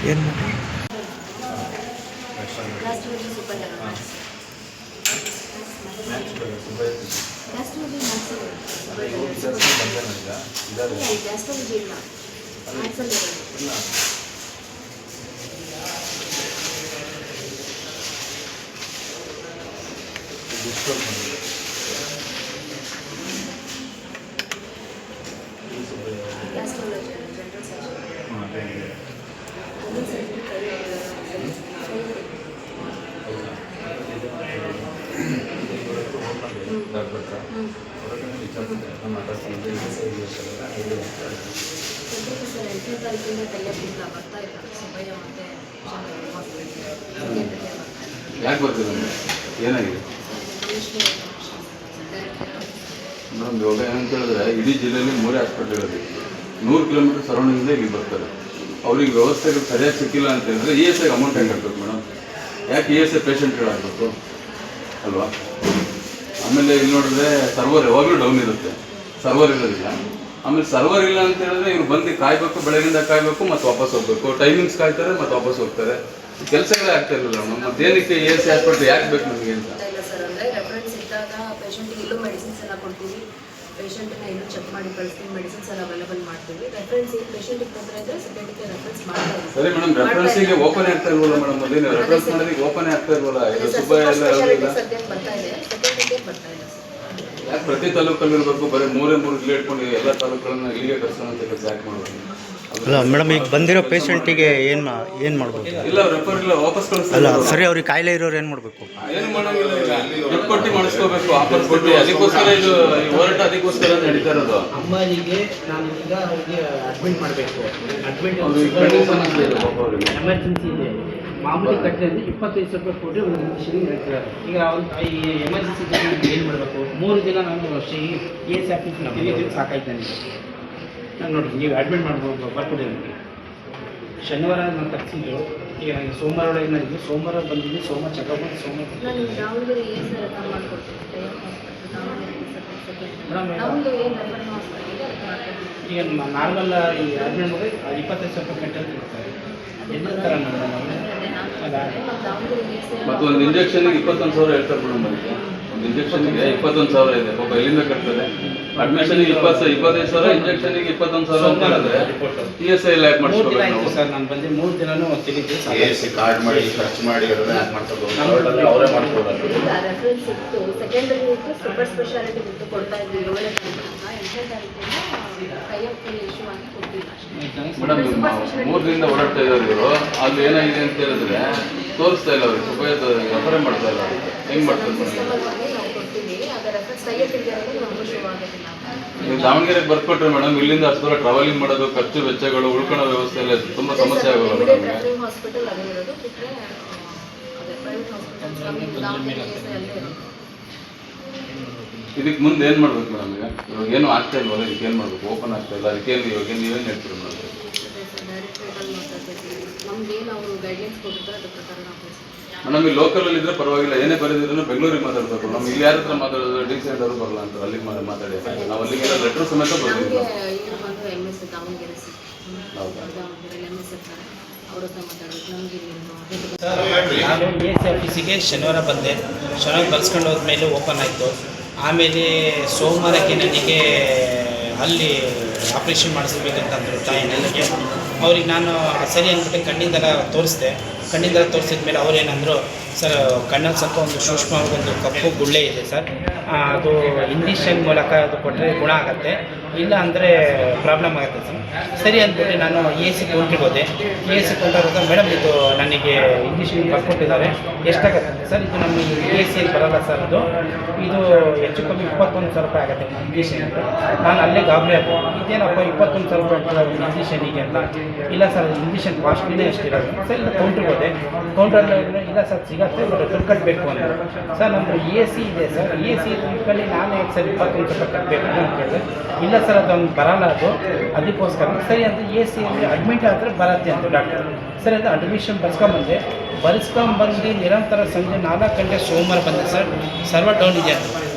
ಏನು ಮಾಡಿ ಯಾಕೆ ಬರ್ತೀರ ಏನಾಗಿದೆ ಮೇಡಮ್? ಇವಾಗ ಏನಂತ ಹೇಳಿದ್ರೆ ಇಡೀ ಜಿಲ್ಲೆಯಲ್ಲಿ 3 ಹಾಸ್ಪಿಟ್ಲ್ ಇರೋದು, 100 ಕಿಲೋಮೀಟರ್ ಸರೌಂಡಿಂಗ್ಸೇ ಇಲ್ಲಿ ಬರ್ತಾರೆ. ಅವ್ರಿಗೆ ವ್ಯವಸ್ಥೆಗಳು ಸರಿಯಾಗಿ ಸಿಕ್ಕಿಲ್ಲ ಅಂತ ಹೇಳಿದ್ರೆ ESI ಅಮೌಂಟ್ ಹೆಂಗೆ ಹಾಕ್ಬೇಕು ಮೇಡಮ್? ಯಾಕೆ ESI ಪೇಷಂಟ್ಗಳಾಗಬೇಕು ಅಲ್ವಾ? ಆಮೇಲೆ ಇಲ್ಲಿ ನೋಡಿದ್ರೆ ಸರ್ವರ್ ಯಾವಾಗಲೂ ಡೌನ್ ಇರುತ್ತೆ, ಸರ್ವರ್ ಇರೋದಿಲ್ಲ. ಆಮೇಲೆ ಸರ್ವರ್ ಇಲ್ಲ ಅಂತ ಹೇಳಿದ್ರೆ ಇವ್ರು ಬಂದು ಕಾಯಬೇಕು, ಬೆಳಗಿಂದ ಕಾಯಬೇಕು, ಮತ್ತು ವಾಪಸ್ ಹೋಗ್ಬೇಕು. ಟೈಮಿಂಗ್ಸ್ ಕಾಯ್ತಾರೆ ಮತ್ತು ವಾಪಸ್ ಹೋಗ್ತಾರೆ. ಕೆಲಸಗಳೇ ಆಗ್ತಾ ಇರಲಿಲ್ಲ ಮೇಡಮ್. ಮತ್ತೆ ಏನಕ್ಕೆ ESI ಹಾಸ್ಪಿಟ್ಲ್ ಯಾಕೆ ಬೇಕು ನಮಗೆ ಅಂತ? ರೆಫರೆನ್ಸ್ ಇದ್ದಾಗ ಪೇಷಂಟಿಗೆ ಇಲ್ಲೂ ಮೆಡಿಸಿನ್ಸ್ ಎಲ್ಲ ಕೊಡ್ತೀವಿ, ಪೇಷಂಟನ್ನ ಇಲ್ಲೂ ಚೆಕ್ ಮಾಡಿ ಕಳಿಸ್ತೀವಿ, ಮೆಡಿಸಿನ್ಸ್ ಎಲ್ಲ ಅವೈಲೇಬಲ್ ಮಾಡ್ತೀವಿ. ರೆಫರೆನ್ಸ್ ಪೇಷಂಟಿಗೆ ತೊಂದರೆ ಇದ್ದರೆ ಸೆಕೆಂಡಿಗೆ ರೆಫರೆನ್ಸ್ ಮಾಡ್ತೀವಿ. ಸರಿ ಮೇಡಮ್, ರೆಫರೆನ್ಸಿಗೆ ಓಪನ್ ಆಗ್ತಾ ಇಲ್ವಲ್ಲ ಮೇಡಮ್? ಅದೇ ನೀವು ರೆಫರೆನ್ಸ್ ಮಾಡೋದಕ್ಕೆ ಓಪನ್ ಆಗ್ತಾ ಇಲ್ವಲ್ಲ? ಇದು ಸುಬ್ಬಯ್ಯ ಎಲ್ಲ ಸದ್ಯಕ್ಕೆ ಬರ್ತಾ ಇದೆ, ಸೆಕೆಂಡಿಗೆ ಬರ್ತಾ ಇಲ್ಲ. ಯಾಕೆ ಪ್ರತಿ ತಾಲೂಕಲ್ಲಿ ಇರಬೇಕು? ಬರೀ 3 ಇಲ್ಲಿ ಇಟ್ಕೊಂಡು ಎಲ್ಲ ತಾಲೂಕುಗಳನ್ನ ಇಲ್ಲಿಗೆ ಕರ್ಸೋಣ ಅಂತ ಕೆಲಸ ಯಾಕೆ ಮಾಡ್ಬೋದು? ಅಲ್ಲ ಮೇಡಮ್, ಈಗ ಬಂದಿರೋ ಪೇಷಂಟಿಗೆ ಏನು ಮಾಡ್ಬೋದು? ಇಲ್ಲ ರೆಫರ್ ಇಲ್ಲ, ವಾಪಸ್ ಕಳಿಸ್ತಾರೆ. ಅಲ್ಲ ಸರಿ, ಅವ್ರಿಗೆ ಕಾಯಿಲೆ ಇರೋರು ಏನು ಮಾಡಬೇಕು? ಏನು ಮಾಡೋಂಗಿಲ್ಲ. ಈಗ ದುಡ್ಡು ಕೊಟ್ಟು ಮಾಡಿಸ್ಕೋಬೇಕು, ಆಫರ್ಸ್ ಕೊಟ್ಟು. ಅದಕ್ಕೋಸ್ಕರ ಇದು ಹೋರಾಟ ಅದಕ್ಕೋಸ್ಕರ ನಡೀತಾ ಇರೋದು. ಅಮ್ಮನಿಗೆ ನಾನು ಈಗ ಅವ್ರಿಗೆ ಅಡ್ಮಿಟ್ ಮಾಡಬೇಕು, ಅಡ್ಮಿಟ್ ಎಮರ್ಜೆನ್ಸಿ ಇದೆ. ಮಾಮೂಲಿ ಕಟ್ಟಿದ್ರೆ 25 ರೂಪಾಯಿ ಕೊಟ್ಟು ಒಂದು ಇಂಜೆಕ್ಷನ್ ಹೇಳ್ತಿದ್ದಾರೆ. ಈಗ ಅವ್ರು ಈ ಎಮರ್ಜೆನ್ಸಿ ಏನು ಮಾಡಬೇಕು? 3 ದಿನ ನಾನು ESI ಆಫೀಸ್ ಸಾಕಾಯ್ತು ನನಗೆ. ನಾನು ನೋಡಿ, ನೀವು ಅಡ್ಮಿಟ್ ಮಾಡ್ಬೋದು, ಬರ್ಕೊಡಿ ನನಗೆ. ಶನಿವಾರ ನಾನು ತರಿಸಿದ್ದು, ಈಗ ನನಗೆ ಸೋಮವಾರ ಒಳಗೆ ನನಗೆ ಸೋಮವಾರ ಬಂದಿದ್ದು, ಸೋಮವಾರ ಚೆಕಪ್ ಮಾಡಿ ಸೋಮವಾರ ನಾನು ದಾವಣಗೆರೆ ESI ರೆಫರ್ ಮಾಡಿಕೊಡ್ತೀನಿ. ಈಗ ನಾರ್ಮಲ್ ಈ ಅಡ್ಮಿಟ್ ಮಾಡಿ 25 ರೂಪಾಯಿ ಗಂಟೆ ಇರ್ತಾರೆ. ಎಲ್ಲ ಥರ ಮತ್ತು ಒಂದು ಇಂಜೆಕ್ಷನ್ಗೆ 21,000 ಹೇಳ್ತಾರೆ ಮೇಡಮ್. ಅದಕ್ಕೆ ಒಂದು ಇಂಜೆಕ್ಷನ್ಗೆ 21,000 ಇದೆ. ಪಾಪ ಎಲ್ಲಿಂದ ಕಟ್ತಾರೆ? ಅಡ್ಮಿಷನ್ಗೆ 25,000, ಇಂಜೆಕ್ಷನ್ಗೆ 21,000 ಅಂತ ಹೇಳಿದ್ರೆ ESI ಎಲ್ಲ ಯಾಕೆ ಮಾಡಿಸ್ಕೋಬೇಕು ನಾವು? ಸರ್ ನಾನು ಬಂದು 3 ದಿನನೂ ತಿಳಿದು ESI ಕಾರ್ಡ್ ಮಾಡಿ ಖರ್ಚು ಮಾಡಿ ಯಾಕೆ ಮಾಡ್ಸೋದು? ಅವರೇ ಮಾಡ್ಕೊಡೋದು. ರೆಫರೆನ್ಸ್ ಇತ್ತು, ಸೆಕೆಂಡರಿ ಇತ್ತು, ಸೂಪರ್ ಸ್ಪೆಷಾಲಿಟಿ ಬಿಟ್ಟು ಕೊಡ್ತಾ ಇದ್ವಿ. 7ನೇ ತಾರೀಕಿಂದ ಕೈಯಪ್ಪ ಇಶ್ಯೂ ಆಗಿ ಕೊಡ್ತೀವಿ ಮೇಡಮ್. 3 ದಿನದಿಂದ ಓಡಾಡ್ತಾ ಇದ್ದಾರೆ ಇವರು. ಅಲ್ಲಿ ಏನಾಗಿದೆ ಅಂತ ಹೇಳಿದ್ರೆ ತೋರಿಸ್ತಾ ಇಲ್ಲ ಅವ್ರಿಗೆ, ಉಪಯೋಗ ರೆಫರೇ ಮಾಡ್ತಾ ಇಲ್ಲ. ಅದಕ್ಕೆ ಹೆಂಗೆ ಮಾಡ್ತಾರೆ ಮೇಡಮ್? ನಾವು ಕೊಡ್ತೀವಿ, ಅದರ ರೆಫರೆನ್ಸ್ ಕೈಯಪ್ಪಿಗೆ ನಮಗೂ ಶುರು ಆಗೋದಿಲ್ಲ. ನೀವು ದಾವಣಗೆರೆಗೆ ಬರ್ಕೊಟ್ರೆ ಮೇಡಮ್, ಇಲ್ಲಿಂದ ಅಷ್ಟು ದೂರ ಟ್ರಾವೆಲಿಂಗ್ ಮಾಡೋದು, ಖರ್ಚು ವೆಚ್ಚಗಳು, ಉಳ್ಕೊಳ್ಳೋ ವ್ಯವಸ್ಥೆ ಎಲ್ಲ ತುಂಬ ಸಮಸ್ಯೆ ಆಗೋಲ್ಲ ಮೇಡಮ್. ಹಾಸ್ಪಿಟಲ್ ಅದೇ ಇರೋದು, ಬಿಟ್ಟರೆ ಅದೇ ಪ್ರೈವೇಟ್ ಹಾಸ್ಪಿಟಲ್ಸ್ ದಾವಣಗೆರೆ ಅಲ್ಲೇ ಇರೋದು. ಇದಕ್ಕೆ ಮುಂದೆ ಏನು ಮಾಡ್ಬೇಕು ಮೇಡಮ್? ಇವಾಗ ಏನು ಆಗ್ತಾ ಇಲ್ವಲ್ಲ, ಇದಕ್ಕೆ ಏನು ಮಾಡ್ಬೇಕು? ಓಪನ್ ಆಗ್ತಾ ಇಲ್ಲ, ಅದಕ್ಕೇನು ಇವಾಗ ನೀವೇನು ಹೇಳ್ತೀರಿ ಮೇಡಮ್? ಡೈರೆಕ್ಟ್ರೇಟಲ್ಲಿ ಮಾತಾಡ್ತೀವಿ, ನಮ್ಗೇನು ಅವರು ಗೈಡ್ಲೈನ್ಸ್ ಕೊಟ್ಟಿರ್ತಾರೆ ಅದ್ರ ಪ್ರಕಾರ ನಾವು ಮೇಡಮ್. ಈ ಲೋಕಲಲ್ಲಿ ಇದ್ರೆ ಪರವಾಗಿಲ್ಲ, ಏನೇ ಬರೆದಿದ್ರು ಬೆಂಗಳೂರಿಗೆ ಮಾತಾಡ್ಬೇಕು. ನಮ್ಮ ಇಲ್ಲಿ ಯಾರ ಹತ್ರ ಮಾತಾಡೋದು? DC ಅವರು ಬರಲ್ಲ ಅಂತ ಅಲ್ಲಿಗೆ ಮಾತಾಡಿ. ನಾವು ಅಲ್ಲಿಗೆ ಲೆಟ್ರ್ ಸಮೇತ ಬರ್ತೀವಿ. MS ದಾವಣಗೆರೆ ದಾವಣಗೆರೆ MS ಇರ್ತಾರೆ, ಅವ್ರ ಹತ್ರ ಮಾತಾಡಬೇಕು. ನಮಗೆ ನಾನು ESI ಆಫೀಸಿಗೆ ಶನಿವಾರ ಬಂದೆ. ಶನಿವಾರ ಕಲ್ಸ್ಕೊಂಡು ಹೋದ್ಮೇಲೆ ಓಪನ್ ಆಯಿತು. ಆಮೇಲೆ ಸೋಮವಾರಕ್ಕೆ ನನಗೆ ಅಲ್ಲಿ ಆಪ್ರೇಷನ್ ಮಾಡಿಸ್ಬೇಕಂತಂದರು ತಾಯಿ ನನಗೆ. ಅವ್ರಿಗೆ ನಾನು ಸರಿ ಅಂದ್ಬಿಟ್ಟು ಕಣ್ಣಿಂದೆಲ್ಲ ತೋರಿಸಿದೆ. ಕಣ್ಣಿಂದೆಲ್ಲ ತೋರಿಸಿದ ಮೇಲೆ ಅವ್ರೇನಂದರು, ಸರ್ ಕಣ್ಣಲ್ಲಿ ಸ್ವಲ್ಪ ಒಂದು ಸೂಕ್ಷ್ಮವಾಗಿ ಒಂದು ಕಪ್ಪು ಗುಳ್ಳೆ ಇದೆ ಸರ್, ಅದು ಇಂಜೆಕ್ಷನ್ ಮೂಲಕ ಅದು ಕೊಟ್ಟರೆ ಗುಣ ಆಗುತ್ತೆ, ಇಲ್ಲ ಅಂದರೆ ಪ್ರಾಬ್ಲಮ್ ಆಗುತ್ತೆ ಸರ್. ಸರಿ ಅಂದ್ಬಿಟ್ಟು ನಾನು ESI ಕೌಂಟ್ರಿಗೆ ಹೋದೆ. ESI ಕೌಂಟರ್ ಹೋದಾಗ, ಮೇಡಮ್ ಇದು ನನಗೆ ಇಂಜೆಕ್ಷನ್ ಬರ್ಕೊಟ್ಟಿದ್ದಾರೆ, ಎಷ್ಟಾಗುತ್ತೆ ಸರ್? ಇದು ನಮಗೆ ESI ಬರೋಲ್ಲ ಸರ್, ಇದು ಹೆಚ್ಚು ಕಮ್ಮಿ 21,000 ರೂಪಾಯಿ ಆಗುತ್ತೆ ಇಂಜೆಕ್ಷನ್ ಅಂತ. ನಾನು ಅಲ್ಲೇ ಗಾಬರಿ ಆಗ್ಬೋದು, ಇದೇನಪ್ಪ 21,000 ರೂಪಾಯಿ ಇಂಜೆಕ್ಷನಿಗೆ ಅಂತ. ಇಲ್ಲ ಸರ್, ಇಂಜೆಕ್ಷನ್ ಕಾಸ್ಟ್ಲಿನೇ ಎಷ್ಟಿರೋದು ಸರ್. ಇಲ್ಲ ಕೌಂಟ್ರಿಗೆ ಹೋದೆ, ಕೌಂಟ್ರಲ್ಲಿ ಇಲ್ಲ ಸರ್ ಸಿಗತ್ತೆ, ಬಟ್ ದುಡ್ಡು ಕಟ್ಟಬೇಕು ಅಂದರು. ಸರ್ ನಮ್ಮದು ESI ಇದೆ ಸರ್, ESI ದುಡ್ಡಲ್ಲಿ ನಾನು ಯಾಕೆ ಸರ್ 21,000 ರೂಪಾಯಿ ಕಟ್ಟಬೇಕು ಅಂತ ಕೇಳಿದೆ. ಇಲ್ಲ ಸರ್ ಅದೊಂದು ಬರೋಲ್ಲ, ಅದಕ್ಕೋಸ್ಕರ ಸರಿ ಅಂತ ESIಯಲ್ಲಿ ಅಡ್ಮಿಟ್ ಆದರೆ ಬರುತ್ತೆ ಅಂತ ಡಾಕ್ಟರ್. ಸರಿ ಅಂತ ಅಡ್ಮಿಷನ್ ಬರ್ಸ್ಕೊಂಬಂದು ನಿರಂತರ ಸಂಜೆ 4 ಗಂಟೆ ಸೋಮವಾರ ಬಂದೆ ಸರ್. ಸರ್ವರ್ ಡೌನ್ ಇದೆ ಅಂತ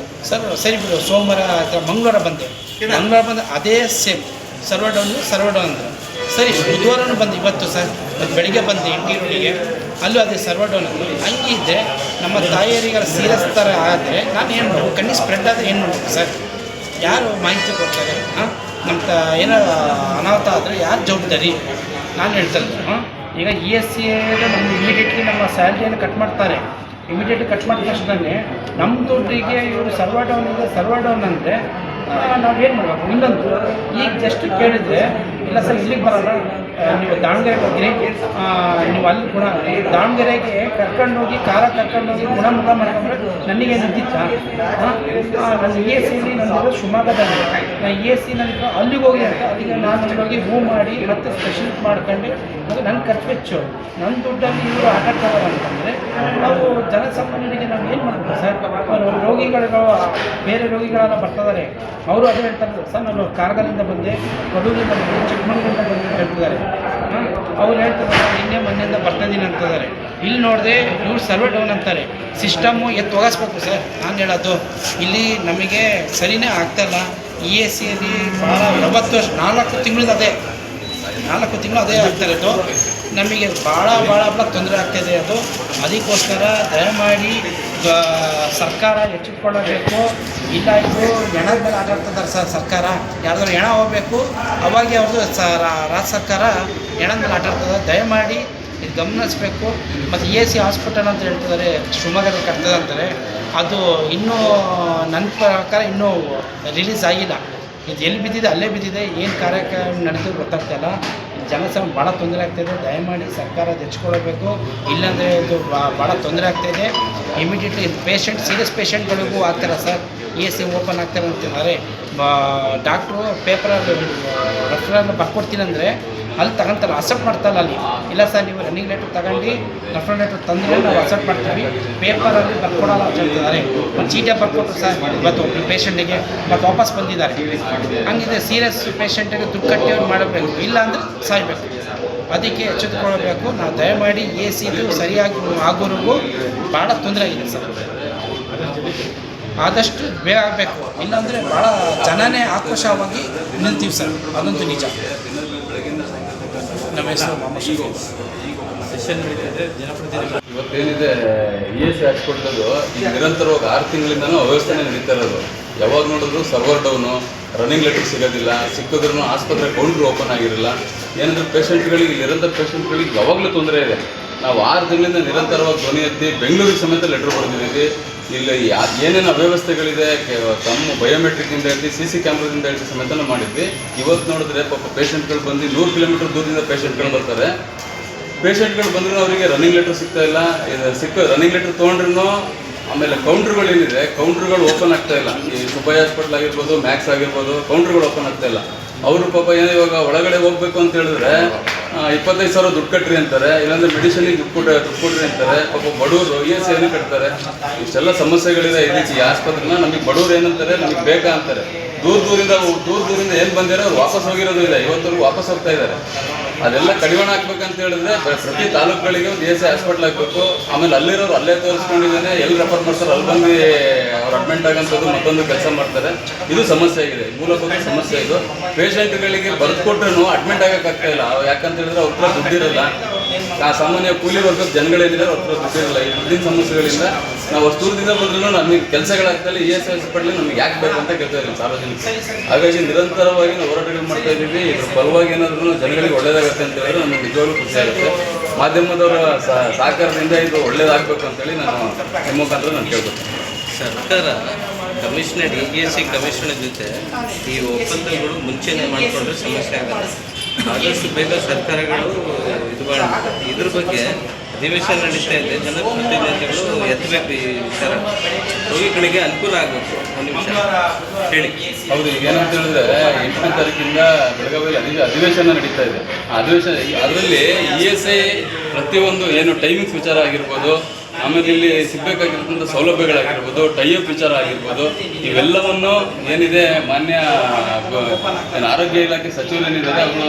ಸರ್. ಸರಿ ಬಿಡು, ಸೋಮವಾರ ಅಥವಾ ಮಂಗಳವಾರ ಬಂದೆ. ಮಂಗಳವಾರ ಬಂದು ಅದೇ ಸೇಮ್ ಸರ್ವರ್ ಡೌನ್ ಅಂದರು. ಸರಿ ಬುಧವಾರನೂ ಬಂದು ಇವತ್ತು ಸರ್ ಬೆಳಿಗ್ಗೆ ಬಂದು ಇಂಟೀರಿಯರಿಗೆ ಅಲ್ಲೂ ಅದೇ ಸರ್ವರ್ ಡೌನ್ ಹಂಗಿದ್ದರೆ ನಮ್ಮ ತಾಯಿಯರಿಗೆ ಸೀರಿಯಸ್ ಥರ ಆದರೆ ನಾನು ಏನು ಮಾಡಬೇಕು ಕಣ್ಣಿ ಸ್ಪ್ರೆಡ್ ಆದರೆ ಏನು ಮಾಡಬೇಕು ಸರ್ ಯಾರು ಮಾಹಿತಿ ಕೊಡ್ತಾರೆ ಹಾಂ ನಮ್ಮ ಏನೋ ಅನಾಹುತ ಆದರೆ ಯಾರು ಜವಾಬ್ದಾರಿ ನಾನು ಹೇಳ್ತಾರೆ ಈಗ ESC ನಮ್ಗೆ ಇಮಿಡಿಯೇಟ್ಲಿ ನಮ್ಮ ಸ್ಯಾಲ್ರಿಯನ್ನು ಕಟ್ ಮಾಡ್ತಾರೆ ಇಮಿಡಿಯೇಟ್ಲಿ ಕಟ್ ಮಾಡಿದ ತಕ್ಷಣವೇ ನಮ್ಮ ದುಡ್ಡಿಗೆ ಇವರು ಸರ್ವರ್ ಡೌನ್ ಅಂದರೆ ನಾವೇನು ಮಾಡಬೇಕು ಇನ್ನೊಂದು ಈಗ ಜಸ್ಟ್ ಕೇಳಿದರೆ ಇಲ್ಲ ಸರ್ ಇಲ್ಲಿಗೆ ಬರೋಲ್ಲ ನೀವು ದಾವಣಗೆರೆ ಹೋಗಿರಿ ನೀವು ಅಲ್ಲಿ ದಾವಣಗೆರೆಗೆ ಕರ್ಕೊಂಡೋಗಿ ಕರ್ಕೊಂಡೋಗಿ ಗುಣಮುಖ ಮಾಡ್ಕೊಂಡ್ರೆ ನನಗೆ ನಿಂತಿತ್ತ ನನ್ನ ESCಲಿ ನಂದು ಶಿವಮೊಗ್ಗದಲ್ಲಿ ನಾನು ESCನಲ್ಲಿ ಅಲ್ಲಿಗೆ ಹೋಗಿ ಅಂತ ಅಲ್ಲಿಗೆ ನಾನು ಹೋಗಿ ಮಾಡಿ ಮತ್ತೆ ಸ್ಪೆಷಲಿಸ್ಟ್ ಮಾಡ್ಕೊಂಡು ಅದು ನನ್ನ ಖರ್ಚು ವೆಚ್ಚು ನನ್ನ ದುಡ್ಡಲ್ಲಿ ಇವರು ಆಟ ಆಡ್ತಾರೆ ಅಂತಂದರೆ ನಾವು ಜನಸಾಮಾನ್ಯರಿಗೆ ನಾವು ಏನು ಮಾಡಬೇಕು ಸರ್ ರೋಗಿಗಳು ಬೇರೆ ರೋಗಿಗಳೆಲ್ಲ ಬರ್ತಿದ್ದಾರೆ ಅವರು ಅದೇ ಹೇಳ್ತಾರೆ ಸರ್ ನಾನು ಕಾರ್ಗಲಿಂದ ಬಂದೆ ಕೊಡೂರಿಂದ ಬಂದೆ ಚಿಕ್ಕಮಗಳೂರಿಂದ ಬಂದೆ ಅಂತ ಹೇಳ್ತಿದ್ದಾರೆ ಅವ್ರು ಹೇಳ್ತಾರೆ ನಿನ್ನೆ ಮೊನ್ನೆಯಿಂದ ಬರ್ತಾಯಿದ್ದೀನಿ ಅಂತಿದ್ದಾರೆ ಇಲ್ಲಿ ನೋಡಿದೆ ಇವ್ರು ಸರ್ವರ್ ಡೌನ್ ಅಂತಾರೆ ಸಿಸ್ಟಮ್ಮು ಎತ್ತು ಹೋಗಿಸ್ಬೇಕು ಸರ್ ನಾನು ಹೇಳೋದು ಇಲ್ಲಿ ನಮಗೆ ಸರಿನೇ ಆಗ್ತಾಯಿಲ್ಲ ESCಯಲ್ಲಿ ಭಾಳ 90 ವರ್ಷ 4 ತಿಂಗಳಿಂದ ಅದೇ 4 ತಿಂಗಳು ಅದೇ ಆಗ್ತಾಯಿರೋದು ನಮಗೆ ಭಾಳ ತೊಂದರೆ ಆಗ್ತಾಯಿದೆ ಅದು ಅದಕ್ಕೋಸ್ಕರ ದಯಮಾಡಿ ಸರ್ಕಾರ ಎಚ್ಚೆತ್ಕೊಳ್ಳಬೇಕು ಇಲ್ಲ ಇದು ಹೆಣದ ಮೇಲೆ ಆಟ ಆಡ್ತಿದ್ದಾರೆ ಸರ್ ಸರ್ಕಾರ ಯಾರ್ದಾರು ಹೆಣ ಹೋಗಬೇಕು ಅವಾಗೆ ಅವ್ರದ್ದು ರಾಜ್ಯ ಸರ್ಕಾರ ಹೆಣದ ಮೇಲೆ ಆಟ ಆಡ್ತಿದ್ದಾರೆ ದಯಮಾಡಿ ಇದು ಗಮನಿಸಬೇಕು ಮತ್ತು ESC ಹಾಸ್ಪಿಟಲ್ ಅಂತ ಹೇಳ್ತಿದ್ದಾರೆ ಶಿವಮೊಗ್ಗದಲ್ಲಿ ಕಟ್ತದೆ ಅಂತಾರೆ ಅದು ಇನ್ನೂ ನನ್ನ ಪ್ರಕಾರ ಇನ್ನೂ ರಿಲೀಸ್ ಆಗಿಲ್ಲ ಇದು ಎಲ್ಲಿ ಬಿದ್ದಿದೆ ಅಲ್ಲೇ ಬಿದ್ದಿದೆ ಏನು ಕಾರ್ಯಕ್ರಮ ನಡೆದು ಗೊತ್ತಾಗ್ತಾಯಿಲ್ಲ ಜನಸಂಖ್ಯೆ ಭಾಳ ತೊಂದರೆ ಆಗ್ತಾಯಿದೆ ದಯಮಾಡಿ ಸರ್ಕಾರ ತೆಚ್ಕೊಳ್ಬೇಕು ಇಲ್ಲಾಂದರೆ ಇದು ಭಾಳ ತೊಂದರೆ ಆಗ್ತಾಯಿದೆ ಇಮಿಡಿಯೇಟ್ಲಿ ಸೀರಿಯಸ್ ಪೇಷಂಟ್ಗಳಿಗೂ ಆಗ್ತಾರೆ ಸರ್ ESC ಓಪನ್ ಆಗ್ತಾರೆ ಅಂತಿದ್ದಾರೆ ಡಾಕ್ಟ್ರು ಪೇಪರಲ್ಲಿ ರೆಫರನ್ನು ಬರ್ಕೊಡ್ತೀನಿ ಅಂದರೆ ಅಲ್ಲಿ ತಗೊಂತಾರೆ ಅಕ್ಸೆಪ್ಟ್ ಮಾಡ್ತಾರಲ್ಲ ಅಲ್ಲಿ ಇಲ್ಲ ಸರ್ ನೀವು ರನ್ನಿಂಗ್ ಲೆಟ್ರ್ ತಗೊಂಡು ರೆಫರಲ್ ಲೆಟ್ರ್ ತಂದರೆ ನಾವು ಅಕ್ಸೆಪ್ಟ್ ಮಾಡ್ತೀವಿ ಪೇಪರಲ್ಲಿ ಬರ್ಕೊಡಲ್ಲ ಅಂತ ಹೇಳ್ತಿದ್ದಾರೆ ಒಂದು ಚೀಟೆ ಬರ್ಕೊಟ್ರು ಸರ್ ಇವತ್ತು ಒಬ್ಬರು ಪೇಷಂಟಿಗೆ ಮತ್ತು ವಾಪಸ್ ಬಂದಿದ್ದಾರೆ ಹಂಗಿದೆ ಸೀರಿಯಸ್ ಪೇಷಂಟಿಗೆ ದುಡ್ಡು ಕಟ್ಟಿ ಮಾಡಬೇಕು ಇಲ್ಲ ಅಂದರೆ ಸಾಯಬೇಕು ಅದಕ್ಕೆ ಎಚ್ಚೆತ್ತುಕೊಳ್ಬೇಕು ನಾವು ದಯಮಾಡಿ ESCದು ಸರಿಯಾಗಿ ಆಗೋರಿಗೂ ಭಾಳ ತೊಂದರೆ ಆಗಿದೆ ಸರ್ ಆದಷ್ಟು ಬೇಗ ಆಗಬೇಕು ಇಲ್ಲಾಂದರೆ ಭಾಳ ಜನನೇ ಆಕ್ರೋಶವಾಗಿ ನಿಲ್ತೀವಿ ಸರ್ ಅದಂತೂ ನಿಜ ನಮ್ಮ ಹೆಸರು ಮೊಹಮ್ಮದ್ ಸೆಷನ್ ನಡೀತಿದೆ ಜನಪ್ರತಿನಿಧಿ ಇವತ್ತೇನಿದೆ ESC ಹಾಸ್ಪಿಟಲ್ದು ಈಗ ನಿರಂತರವಾಗಿ 6 ತಿಂಗಳಿಂದನೂ ಅವ್ಯವಸ್ಥೆನೇ ನಡೀತಾ ಇರೋದು ಯಾವಾಗ ನೋಡಿದ್ರು ಸರ್ವರ್ ಡೌನು ರನ್ನಿಂಗ್ ಲೆಟರ್ ಸಿಗೋದಿಲ್ಲ ಸಿಕ್ಕಿದ್ರೂ ಆಸ್ಪತ್ರೆ ಕೌಂಟ್ರ್ ಓಪನ್ ಆಗಿರಲ್ಲ ಏನಂದ್ರೆ ಪೇಷಂಟ್ಗಳಿಗೆ ಇಲ್ಲಿರೋಂಥ ಪೇಷಂಟ್ಗಳಿಗೆ ಯಾವಾಗಲೂ ತೊಂದರೆ ಇದೆ ನಾವು 6 ತಿಂಗಳಿಂದ ನಿರಂತರವಾಗಿ ಧ್ವನಿ ಎತ್ತಿ ಬೆಂಗಳೂರಿಗೆ ಸಮೇತ ಲೆಟ್ರ್ ಬರೆದಿದ್ದೀವಿ ಇಲ್ಲಿ ಏನೇನು ಅವ್ಯವಸ್ಥೆಗಳಿದೆ ತಮ್ಮ ಬಯೋಮೆಟ್ರಿಕ್ಕಿಂದ ಹೇಳ್ತಿ CC ಕ್ಯಾಮ್ರಾದಿಂದ ಹೇಳ್ತಿ ಸಮೇತ ಮಾಡಿದ್ವಿ ಇವತ್ತು ನೋಡಿದ್ರೆ ಪಾಪ ಪೇಷಂಟ್ಗಳು ಬಂದು 100 ಕಿಲೋಮೀಟರ್ ದೂರದಿಂದ ಪೇಷಂಟ್ಗಳು ಬರ್ತಾರೆ ಪೇಷಂಟ್ಗಳು ಬಂದರೂ ಅವರಿಗೆ ರನ್ನಿಂಗ್ ಲೆಟ್ರ್ ಸಿಗ್ತಾ ಇಲ್ಲ ರನ್ನಿಂಗ್ ಲೆಟ್ರ್ ತೊಗೊಂಡ್ರೂ ಆಮೇಲೆ ಕೌಂಟ್ರುಗಳೇನಿದೆ ಕೌಂಟ್ರುಗಳು ಓಪನ್ ಆಗ್ತಾ ಇಲ್ಲ ಈ ಸುಬ್ಬಯ್ಯ ಹಾಸ್ಪಿಟ್ಲ್ ಆಗಿರ್ಬೋದು ಮ್ಯಾಕ್ಸ್ ಆಗಿರ್ಬೋದು ಕೌಂಟ್ರುಗಳು ಓಪನ್ ಆಗ್ತಾ ಇಲ್ಲ ಅವರು ಪಾಪ ಏನೋ ಇವಾಗ ಒಳಗಡೆ ಹೋಗ್ಬೇಕು ಅಂತ ಹೇಳಿದ್ರೆ 25,000 ದುಡ್ಡು ಕಟ್ಟ್ರಿ ಅಂತಾರೆ ಇಲ್ಲಾಂದ್ರೆ ಮೆಡಿಸಿನಿಗೆ ದುಡ್ಡು ಕೊಡ್ರಿ ಅಂತಾರೆ ಪಾಪ ಬಡವರು ESC ಏನು ಕಟ್ತಾರೆ ಇಷ್ಟೆಲ್ಲ ಸಮಸ್ಯೆಗಳಿದೆ ಈ ಆಸ್ಪತ್ರೆನ ನಮಗೆ ಬಡವ್ರು ಏನಂತಾರೆ ನಮಗೆ ಬೇಕಾ ಅಂತಾರೆ ದೂರದಿಂದ ಏನು ಬಂದಿರೋ ಅವ್ರು ವಾಪಸ್ ಹೋಗಿರೋದು ಇದೆ ಇವತ್ತವರೆಗೂ ವಾಪಸ್ ಹೋಗ್ತಾ ಇದ್ದಾರೆ ಅದೆಲ್ಲ ಕಡಿವಾಣ ಹಾಕ್ಬೇಕಂತ ಹೇಳಿದ್ರೆ ಪ್ರತಿ ತಾಲೂಕುಗಳಿಗೆ ಒಂದು ESC ಹಾಸ್ಪಿಟ್ಲ್ ಹಾಕಬೇಕು ಆಮೇಲೆ ಅಲ್ಲಿರೋರು ಅಲ್ಲೇ ತೋರಿಸ್ಕೊಂಡಿದ್ದಾನೆ ಎಲ್ಲಿ ರೆಫರ್ ಮಾಡ್ತಾರೆ ಅಲ್ಲಿ ಬಂದು ಅವ್ರು ಅಡ್ಮಿಂಟ್ ಆಗೋಂಥದ್ದು ಮತ್ತೊಂದು ಕೆಲಸ ಮಾಡ್ತಾರೆ ಇದು ಸಮಸ್ಯೆ ಆಗಿದೆ ಮೂಲಭೂತ ಸಮಸ್ಯೆ ಇದು ಪೇಷಂಟ್ಗಳಿಗೆ ಬರೆದು ಕೊಟ್ಟರು ಅಡ್ಮಿಟ್ ಆಗೋಕ್ಕಾಗ್ತಾ ಇಲ್ಲ ಯಾಕಂತ ಹೇಳಿದ್ರೆ ಅವ್ರ ಹತ್ರ ದುಡ್ಡಿರಲ್ಲ ಸಾಮಾನ್ಯ ಕೂಲಿ ವರ್ಗದ ಜನಗಳೇನಿದ್ದಾರೆ ಅವ್ರ ಹತ್ರ ದುಡ್ಡಿರಲ್ಲ ಈ ದುಡ್ಡಿನ ಸಮಸ್ಯೆಗಳಿಂದ ನಾವು ಅಷ್ಟು ದೂರದಿಂದ ಬಂದ್ರೂ ನಮಗೆ ಕೆಲಸಗಳಾಗ್ತಲ್ಲ ESC ಹಾಸ್ಪಿಟ್ಲ್ ನಮ್ಗೆ ಯಾಕೆ ಬೇಕು ಅಂತ ಕೇಳ್ತಾ ಇದ್ದೀವಿ ಸಾರ್ವಜನಿಕರು ಹಾಗಾಗಿ ನಿರಂತರವಾಗಿ ನಾವು ಹೋರಾಟಗಳು ಮಾಡ್ತಾ ಇದ್ದೀವಿ ಇದ್ರ ಪರವಾಗಿ ಏನಾದರೂ ಜನಗಳಿಗೆ ಒಳ್ಳೇದಾಗುತ್ತೆ ಅಂತ ಹೇಳಿದ್ರೆ ನಮಗೆ ನಿಜವಾಗ್ಲೂ ಖುಷಿ ಆಗುತ್ತೆ ಮಾಧ್ಯಮದವರ ಸಹಕಾರದಿಂದ ಇದು ಒಳ್ಳೇದಾಗಬೇಕು ಅಂತೇಳಿ ನಾನು ನಿಮ್ಮ ಮುಖಾಂತರ ನಾನು ಕೇಳ್ಕೊತೀನಿ ಸರ್ಕಾರ ಕಮಿಷನರ್ ESC ಕಮಿಷನರ್ ಜೊತೆ ಈ ಒಪ್ಪಂದಗಳು ಮುಂಚೆನೇ ಮಾಡಿಕೊಂಡ್ರೆ ಸಮಸ್ಯೆ ಆಗುತ್ತೆ ಆದಷ್ಟು ಬೇಗ ಸರ್ಕಾರಗಳು ಇದು ಮಾಡಬೇಕು ಇದ್ರ ಬಗ್ಗೆ ಅಧಿವೇಶನ ನಡೀತಾ ಇದೆ ಜನಪ್ರತಿನಿಧಿಗಳು ಎತ್ತಬೇಕು ಈ ವಿಚಾರ ರೋಗಿಗಳಿಗೆ ಅನುಕೂಲ ಆಗಬೇಕು ಒಂದು ನಿಮಿಷ ಹೇಳಿ ಹೌದು ಈಗ ಏನಂತ ಹೇಳಿದ್ರೆ 8ನೇ ತಾರೀಕಿಂದ ಬೆಳಗಾವಿಯಲ್ಲಿ ಅಧಿವೇಶನ ನಡೀತಾ ಇದೆ ಆ ಅಧಿವೇಶನ ಅದರಲ್ಲಿ ESI ಪ್ರತಿಯೊಂದು ಏನು ಟೈಮಿಂಗ್ಸ್ ವಿಚಾರ ಆಗಿರ್ಬೋದು ಆಮೇಲೆ ಇಲ್ಲಿ ಸಿಗಬೇಕಾಗಿರ್ತಕ್ಕಂಥ ಸೌಲಭ್ಯಗಳಾಗಿರ್ಬೋದು ಟೈಅಪ್ ವಿಚಾರ ಆಗಿರ್ಬೋದು ಇವೆಲ್ಲವನ್ನು ಏನಿದೆ ಮಾನ್ಯ ಆರೋಗ್ಯ ಇಲಾಖೆ ಸಚಿವರು ಏನಿದ್ದಾರೆ ಅವರು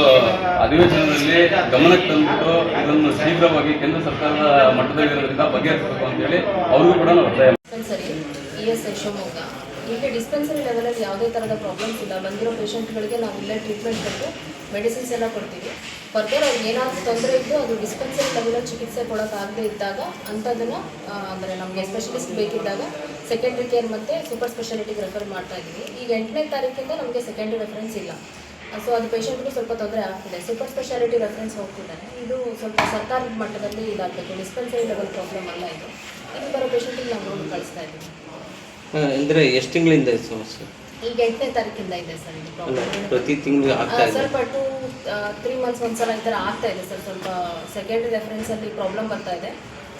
ಅಧಿವೇಶನದಲ್ಲಿ ಗಮನಕ್ಕೆ ತಂದುಬಿಟ್ಟು ಇದನ್ನು ಶೀಘ್ರವಾಗಿ ಕೇಂದ್ರ ಸರ್ಕಾರದ ಮಟ್ಟದಲ್ಲಿರೋದ್ರಿಂದ ಬಗೆಹರಿಸಬೇಕು ಅಂತೇಳಿ ಅವ್ರಿಗೂ ಕೂಡ ನಾವು ಒತ್ತಾಯ ಸರಿ ESI ಶಿವಮೊಗ್ಗ ಇಲ್ಲಿ ಡಿಸ್ಪೆನ್ಸರಿ ಲೆವೆಲಲ್ಲಿ ಯಾವುದೇ ಥರದ ಪ್ರಾಬ್ಲಮ್ಸ್ ಇಲ್ಲ. ಬಂದಿರೋ ಪೇಷಂಟ್ಗಳಿಗೆ ನಾವು ಇಲ್ಲೇ ಟ್ರೀಟ್ಮೆಂಟ್ ಕೊಟ್ಟು ಮೆಡಿಸಿನ್ಸ್ ಎಲ್ಲ ಕೊಡ್ತೀವಿ. ಫರ್ದರ್ ಅವ್ರಿಗೆ ಏನಾದರೂ ತೊಂದರೆ ಇದ್ದು ಅದು ಡಿಸ್ಪೆನ್ಸರಿ ಲೆವೆಲಲ್ಲಿ ಚಿಕಿತ್ಸೆ ಕೊಡೋಕ್ಕಾಗದೇ ಇದ್ದಾಗ ಅಂಥದ್ದನ್ನು ಅಂದರೆ ನಮಗೆ ಸ್ಪೆಷಲಿಸ್ಟ್ ಬೇಕಿದ್ದಾಗ ಸೆಕೆಂಡ್ರಿ ಕೇರ್ ಮತ್ತು ಸೂಪರ್ ಸ್ಪೆಷಾಲಿಟಿಗೆ ರೆಫರ್ ಮಾಡ್ತಾ ಇದ್ದೀವಿ. ಈಗ 8ನೇ ತಾರೀಕಿಂದ ನಮಗೆ ಸೆಕೆಂಡ್ರಿ ರೆಫರೆನ್ಸ್ ಇಲ್ಲ. ಸೊ ಅದು ಪೇಷಂಟ್ಗೂ ಸ್ವಲ್ಪ ತೊಂದರೆ ಆಗ್ತಿದೆ. ಸೂಪರ್ ಸ್ಪೆಷಾಲಿಟಿ ರೆಫರೆನ್ಸ್ ಹೋಗ್ತಿದ್ದಾರೆ. ಇದು ಸ್ವಲ್ಪ ಸರ್ಕಾರದ ಮಟ್ಟದಲ್ಲಿ ಇದಾಗಬೇಕು. ಡಿಸ್ಪೆನ್ಸರಿ ಲೆವೆಲ್ ಪ್ರಾಬ್ಲಮ್ ಅಲ್ಲ ಇದು. ಇದು ಬರೋ ಪೇಷಂಟಿಗೆ ನಾವು ನೋಡಿ ಕಳಿಸ್ತಾ ಇದ್ದೀವಿ. ಅಂದರೆ ಎಷ್ಟು ತಿಂಗಳಿಂದ ಈ ಸಮಸ್ಯೆ? ಈಗ 8ನೇ ತಾರೀಕಿಂದ ಇದೆ ಸರ್ ಇದು ಪ್ರಾಬ್ಲಮ್. ಪ್ರತಿ ತಿಂಗಳು ಆಗ್ತಾ ಇದೆ? ಸ್ವಲ್ಪ 2-3 ಮಂತ್ಸ್ ಒಂದ್ಸಲ ಈ ಥರ ಆಗ್ತಾ ಇದೆ ಸರ್. ಸ್ವಲ್ಪ ಸೆಕೆಂಡ್ರಿ ರೆಫರೆನ್ಸಲ್ಲಿ ಪ್ರಾಬ್ಲಮ್ ಬರ್ತಾ ಇದೆ.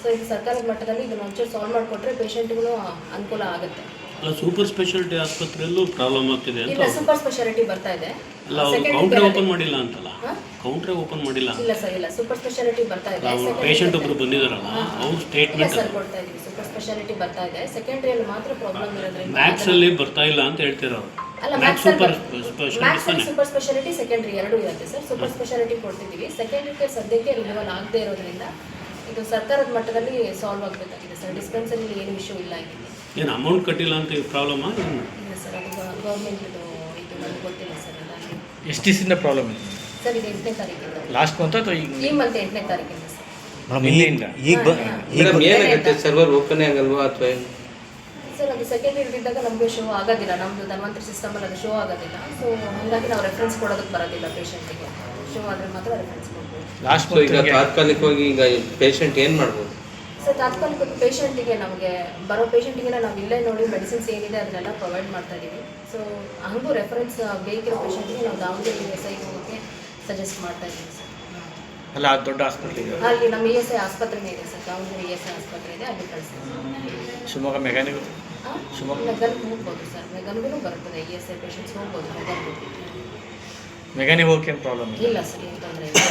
ಸೊ ಇದು ಸರ್ಕಾರದ ಮಟ್ಟದಲ್ಲಿ ಇದನ್ನು ಒಂಚೂರು ಸಾಲ್ವ್ ಮಾಡಿಕೊಟ್ರೆ ಪೇಷಂಟ್ಗೂ ಅನುಕೂಲ ಆಗುತ್ತೆ. ಅಲ್ಲ, ಸೂಪರ್ ಸ್ಪೆಷಾಲಿಟಿ ಆಸ್ಪತ್ರೆಯಲ್ಲೂ ಪ್ರಾಬ್ಲಮ್ ಆಗ್ತಿದೆ ಅಂತ. ಇಲ್ಲ, ಸೂಪರ್ ಸ್ಪೆಷಾಲಿಟಿ ಬರ್ತಾ ಇದೆ. ಅಲ್ಲ, ಕೌಂಟ್ರೇ ಓಪನ್ ಮಾಡಿಲ್ಲ ಅಂತಲ್ಲ? ಕೌಂಟ್ರೇ ಓಪನ್ ಮಾಡಿಲ್ಲ? ಇಲ್ಲ ಸರ್, ಇಲ್ಲ, ಸೂಪರ್ ಸ್ಪೆಷಾಲಿಟಿ ಬರ್ತಾ ಇದೆ. ಪೇಷಂಟ್ ಒಬ್ರು ಬಂದಿದ್ದಾರಲ್ಲ, ಅವ್ರ ಸ್ಟೇಟ್ಮೆಂಟ್ ಸರ್ ಕೊಡ್ತಾ ಇದೀವಿ. ಸೂಪರ್ ಸ್ಪೆಷಾಲಿಟಿ ಬರ್ತಾ ಇದೆ. ಸೆಕೆಂಡ್ರಿಯಲ್ಲಿ ಮಾತ್ರ ಪ್ರಾಬ್ಲಮ್ ಇರೋದ್ರಿಂದ ಮ್ಯಾಕ್ಸ್ ಅಲ್ಲಿ ಬರ್ತಾ ಇಲ್ಲ ಅಂತ ಹೇಳ್ತಿರೋರು. ಅಲ್ಲ, Max super speciality super speciality secondary ಎರಡೂ ಇರುತ್ತೆ ಸರ್. ಸೂಪರ್ ಸ್ಪೆಷಾಲಿಟಿ ಕೊಡ್ತಿದ್ದೀವಿ. ಸೆಕೆಂಡ್ರಿಗೆ ಸದ್ಯಕ್ಕೆ ರಿನ್ಯೂವಲ್ ಆಗದೆ ಇರೋದ್ರಿಂದ ಇದು ಸರ್ಕಾರದ ಮಟ್ಟದಲ್ಲಿ ಸಾಲ್ವ್ ಆಗಬೇಕಾಗಿದೆ ಸರ್. ಡಿಸ್ಪೆನ್ಸರಿಲಿ ಏನು ಇಶ್ಯೂ ಇಲ್ಲ ಆಗಿದೆ. ಏನು ಅಮೌಂಟ್ ಕಟ್ಟಿಲ್ಲ ಅಂತ ಪ್ರಾಬ್ಲಮಾ? ಇಲ್ಲ ಸರ್, ಅದು ಗೌರ್ಮೆಂಟ್ ಇದು ನನಗೆ ಗೊತ್ತಿಲ್ಲ ಸರ್. ಎಷ್ಟು ದಿವಸದಿಂದ ಪ್ರಾಬ್ಲಮ್ ಇದೆ ಸರ್ ಇದು 8ನೇ ತಾರೀಕಿಂದ. ಲಾಸ್ಟ್ ಮಂತ್ ಅಥವಾ ಈಗ ಈ ಮಂತ್ 8ನೇ ತಾರೀಕಿಂದ ಸರ್. ಮೇಡಮ್ ಏನಾಗುತ್ತೆ? ಸರ್ವರ್ ಓಪನ್ ಆಗಲ್ವಾ ಅಥವಾ ಏನು? ಸರ್ ಅದು ಸೆಕೆಂಡ್ ಇದ್ದಾಗ ನಮಗೆ ಶೋ ಆಗೋದಿಲ್ಲ. ನಮ್ಮದು ಧನ್ವಂತರಿ ಸಿಸ್ಟಮಲ್ಲಿ ಅದು ಶೋ ಆಗೋದಿಲ್ಲ. ಸೊ ಹಾಗಾಗಿ ನಾವು ರೆಫರೆನ್ಸ್ ಕೊಡೋದಕ್ಕೆ ಬರೋದಿಲ್ಲ ಪೇಷಂಟಿಗೆ. ಶೋ ಆದರೆ ಮಾತ್ರ ರೆಫರೆನ್ಸ್ ಕೊಡ್ಬೋದು. ಲಾಸ್ಟ್ ಸೊ ಈಗ ತಾತ್ಕಾಲಿಕವಾಗಿ ಈಗ ಪೇಷಂಟ್ ಏನು ಮಾಡ್ಬೋದು? ಸರ್ ತಾತ್ಕಾಲಿಕ ಪೇಷಂಟಿಗೆ ನಮಗೆ ಬರೋ ಪೇಷಂಟಿಗೆಲ್ಲ ನಾವು ಇಲ್ಲೇ ನೋಡಿ ಮೆಡಿಸಿನ್ಸ್ ಏನಿದೆ ಅದನ್ನೆಲ್ಲ ಪ್ರೊವೈಡ್ ಮಾಡ್ತಾ ಇದ್ದೀವಿ. ಸೊ ಹಂಗೂ ರೆಫರೆನ್ಸ್ ಬೇಕಿರೋ ಪೇಷಂಟಿಗೆ ನಾವು ದಾವಣಗೆರೆ ESI ಹೋಗೋಕ್ಕೆ ಸಜೆಸ್ಟ್ ಮಾಡ್ತಾ ಇದ್ದೀವಿ ಸರ್. ಅಲ್ಲ, ಅದು ದೊಡ್ಡ ಹಾಸ್ಪಿಟ್ಲ್ ಇದೆ. ಅಲ್ಲಿ ನಮ್ಮ ESI ಆಸ್ಪತ್ರೆನೇ ಇದೆ ಸರ್. ದಾವಣಗೆರೆ ESI ಆಸ್ಪತ್ರೆ ಇದೆ, ಅಲ್ಲಿ ಕಳಿಸ್ತೀವಿ. ಶಿವಮೊಗ್ಗ ಮೆಕ್ಯಾನಿಕ್ ಮೆಗನ್ಗೆ ಹೋಗ್ಬೋದು ಸರ್. ಮೆಗನ್ಗೂ ಬರ್ತದೆ. ESI ಪೇಷಂಟ್ಸ್ ಹೋಗ್ಬೋದು ಮೆಗನ್ಗೂ. ಮೆಕ್ಯಾನಿಕ್ ಹೋಗಕ್ಕೆ ಏನು ಪ್ರಾಬ್ಲಮ್ ಇಲ್ಲ ಸರ್, ಏನು ತೊಂದರೆ ಇಲ್ಲ.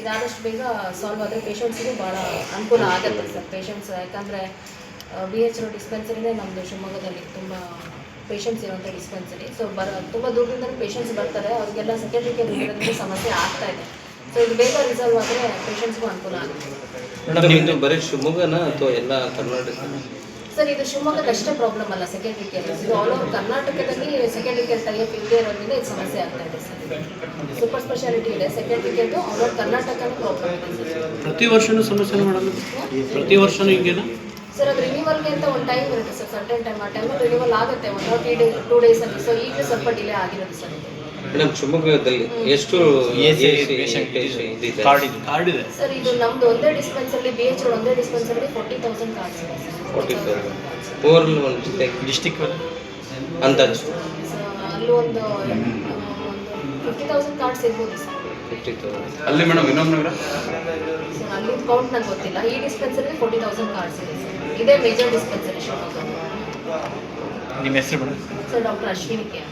ಇದಾದಷ್ಟು ಬೇಗ ಸಾಲ್ವ್ ಆದರೆ ಪೇಷಂಟ್ಸಿಗೂ ಭಾಳ ಅನುಕೂಲ ಆಗುತ್ತೆ ಸರ್. ಪೇಷಂಟ್ಸ್ ಯಾಕಂದರೆ BH ರೋಡ್ ಡಿಸ್ಪೆನ್ಸರಿನೇ ನಮ್ಮದು ಶಿವಮೊಗ್ಗದಲ್ಲಿ ತುಂಬ ಪೇಷಂಟ್ಸ್ ಇರೋಂಥ ಡಿಸ್ಪೆನ್ಸರಿ. ಸೊ ತುಂಬ ದೂರದಿಂದ ಪೇಷಂಟ್ಸ್ ಬರ್ತಾರೆ. ಅವ್ರಿಗೆಲ್ಲ ಸೆಕೆಂಡ್ರಿ ಕೇರ್ ಇರೋದ್ರಿಂದ ಸಮಸ್ಯೆ ಆಗ್ತಾ ಇದೆ. ಸೊ ಇದು ಬೇಗ ರಿಸಾಲ್ವ್ ಆದರೆ ಪೇಷಂಟ್ಸ್ಗೂ ಅನುಕೂಲ ಆಗುತ್ತೆ. ಮೇಡಮ್ ಇದು ಬರೀ ಶಿವಮೊಗ್ಗನ ಅಥವಾ ಎಲ್ಲ ಕರ್ನಾಟಕನ? ಸರ್ ಇದು ಶಿವಮೊಗ್ಗದ ಅಷ್ಟೇ ಪ್ರಾಬ್ಲಮ್ ಅಲ್ಲ ಸೆಕೆಂಡ್ರಿ ಕೇರ್. ಇದು ಆಲ್ ಓವರ್ ಕರ್ನಾಟಕದಲ್ಲಿ ಸೆಕೆಂಡ್ರಿ ಕೇರ್ ಟೈಪ್ ಇಲ್ಲದೆ ಇರೋದ್ರಿಂದ ಇದು ಸಮಸ್ಯೆ ಆಗ್ತಾ ಇದೆ ಸರ್. ಸೂಪರ್ ಸ್ಪೆಷಾಲಿಟಿ ಇದೆ, ಸೆಕೆಂಡ್ರಿ ಕೇರ್ದು ಆಲ್ ಓವರ್ ಕರ್ನಾಟಕನೂ ಪ್ರಾಬ್ಲಮ್ ಇದೆ ಸರ್. ಪ್ರತಿ ವರ್ಷನೂ ಸಮಸ್ಯೆ ಮಾಡೋದು? ಪ್ರತಿ ವರ್ಷನೂ ಹಿಂಗೇನಾ? ಸರ್ ಅದು ರಿನ್ಯೂವಲ್ಗೆ ಅಂತ ಒಂದು ಟೈಮ್ ಇರುತ್ತೆ ಸರ್. Certain time. ಆ ಟೈಮಲ್ಲಿ ರಿನ್ಯೂವಲ್ ಆಗುತ್ತೆ 1 or 2 ಡೇಸಲ್ಲಿ. ಸೊ ಈಗಲೂ ಸ್ವಲ್ಪ ಡಿಲೇ ಆಗಿರೋದು ಸರ್. ಮೇಡಮ್ ಶಿವಮೊಗ್ಗದಲ್ಲಿ ಎಷ್ಟು ಕಾರ್ಡ್ ಇದೆ? ಸರ್ ಇದು ನಮ್ಮದು ಒಂದೇ ಡಿಸ್ಪೆನ್ಸರಿ BH ರೋಡ್ ಒಂದೇ ಡಿಸ್ಪೆನ್ಸರಿ 40,000 ಕಾರ್ಡ್ಸ್ ಇದೆ ಸರ್. 40,000 ಓವರ್ಲ್ ಒಂದು ಡಿಸ್ಟಿಕ್ ಅಂದಾಜು? ಸೊ ಅಲ್ಲೂ ಒಂದು 50,000 ಕಾರ್ಡ್ಸ್ ಇರ್ಬೋದು ಸರ್. 50,000 ಅಲ್ಲಿ ಮೇಡಮ್ ಇನ್ನೊಮ್ಮೆ ನಗರ ಸರ್ ಅಲ್ಲಿ ಕೌಂಟ್ ನಂಗೆ ಗೊತ್ತಿಲ್ಲ. ಈ ಡಿಸ್ಪೆನ್ಸರಿ 40,000 ಕಾರ್ಡ್ಸ್ ಇದೆ ಸರ್. ಇದೇ ಮೇಜರ್ ಡಿಸ್ಪೆನ್ಸರಿ ಶಿವಮೊಗ್ಗ. ನಿಮ್ಮ ಹೆಸರು madam? Sir doctor Ashwini K.